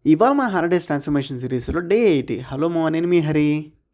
ఇవాళ మన 100 days transformation సిరీస్‌లో డే 80. హలో నేను మీ హరి.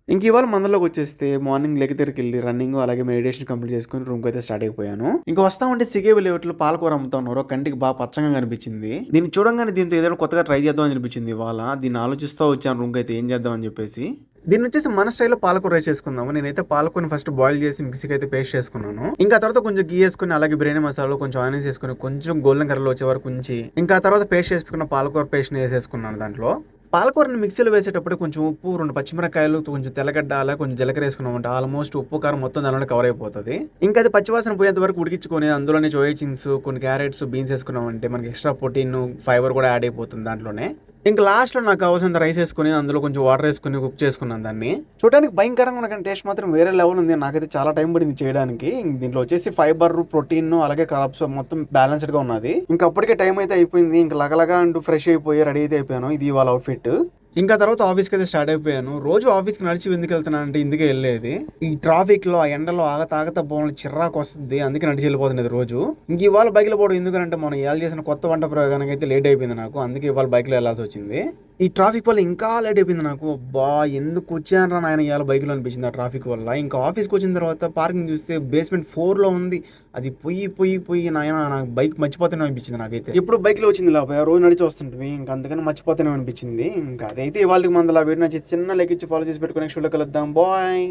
ఇవాళ మందులోకొచ్చేస్తే మార్నింగ్ లెగ్ దగ్గరికెళ్ళి రన్నింగ్ అలాగే మెడిటేషన్ కంప్లీట్ చేసుకొని రూమ్‌కైతే స్టార్ట్ అయిపోయాను. వస్తా ఉంటే సిగేబి లేఅవుట్‌లో పాలకూర అమ్ముతా ఉన్నారు. కంటికి బాగా పచ్చగా కనిపించింది. దీన్ని చూడంగానే దీంతో ఏదైనా కొత్తగా ట్రై చేద్దాం అని అనిపించింది ఇవాళ. దీన్ని ఆలోచిస్తూ వచ్చాను రూమ్‌కైతే ఏం చేద్దాం అని చెప్పేసి. దీన్నొచ్చేసి మన స్టైల్‌లో పాలకూర రైస్ చేసుకుందాము. నేనైతే పాలకూరని ఫస్ట్ బాయిల్ చేసి మిక్సీకి అయితే పేస్ట్ చేసుకున్నాను. ఇంకా తర్వాత కొంచెం గీ వేసుకొని అలాగే బిర్యానీ మసాలా కొంచెం ఆనియన్స్ వేసుకొని కొంచెం గోల్డెన్ కలర్‌లో వచ్చే వరకు ఉంచి ఇంకా తర్వాత పేస్ట్ చేసుకున్న పాలకూర పేస్ట్‌ని వేసేసుకున్నాను దాంట్లో. పాలకూరని మిక్సీలో వేసేటప్పుడు కొంచెం ఉప్పు, 2 పచ్చిమిరపకాయలు, కొంచెం తెల్లగడ్డ అలా కొంచెం జీలకర్ర వేసుకున్నామంటే ఆల్మోస్ట్ ఉప్పు, కారం మొత్తం దానిలోనే కవర్ అయిపోతది. ఇంకా అది పచ్చివాసన పోయేంత వరకు ఉడికించుకొని అందులోనే సోయా చంక్స్, కొన్ని క్యారెట్స్, బీన్స్ వేసుకున్నామంటే మనకి ఎక్స్ట్రా ప్రోటీన్, ఫైబర్ కూడా యాడ్ అయిపోతుంది దాంట్లోనే. ఇంకా లాస్ట్‌లో నాకు కావాల్సినంత రైస్ వేసుకొని అందులో కొంచెం వాటర్ వేసుకొని కుక్ చేసుకున్నాను దాన్ని. చూడడానికి భయంకరంగా ఉన్న కానీ టేస్ట్ మాత్రం వేరే లెవెల్ ఉంది. నాకైతే చాలా టైం పడింది చేయడానికి. దీంట్లో వచ్చేసి ఫైబర్, ప్రోటీన్ అలాగే కార్బ్స్ మొత్తం బ్యాలెన్స్డ్‌గా ఉన్నది. ఇంకా అప్పటికే టైం అయితే అయిపోయింది. ఇంకా లగలగా అంటూ ఫ్రెష్ అయిపోయి రెడీ అయితే అయిపోయాను. ఇది ఇవాళ అవుట్‌ఫిట్. ఇంకా తర్వాత ఆఫీస్కి అయితే స్టార్ట్ అయిపోయాను. రోజు ఆఫీస్కి నడిచి ఎందుకు వెళ్తున్నాను అంటే ఇందుకే వెళ్ళేది. ఈ ట్రాఫిక్లో ఆ ఎండలో ఆగతా పోవడం చిరాకు వస్తుంది. అందుకే నడిచి వెళ్ళిపోతున్నది రోజు. ఇవాళ బైక్లో పోవడం ఎందుకంటే మనం ఇవాళ చేసిన కొత్త వంట ప్రయోగానికి అయితే లేట్ అయిపోయింది నాకు. అందుకే ఇవాళ బైక్లో వెళ్ళాల్సి వచ్చింది. ఈ ట్రాఫిక్ వల్ల ఇంకా లేట్ అయిపోయింది నాకు. అబ్బా ఎందుకు వచ్చానరా నాయన ఇవాళ బైక్లో అనిపించింది ఆ ట్రాఫిక్ వల్ల. ఇంకా ఆఫీస్కి వచ్చిన తర్వాత పార్కింగ్ చూస్తే బేస్మెంట్ 4లో ఉంది. అది పోయి నాయన నాకు బైక్ మర్చిపోతేనే అనిపించింది నాకైతే. ఎప్పుడు బైక్లో వచ్చింది లేకపోయా రోజు నడిచి వస్తుంటే ఇంకా అందుకని మర్చిపోతేనే అనిపించింది. ఇంకా అదైతే ఇవాళకి మందల వీడియో నచ్చి చిన్న లైక్ ఇచ్చి ఫాలో చేసి పెట్టుకుని నెక్స్ట్ వీడియో కలుద్దాం. బాయ్.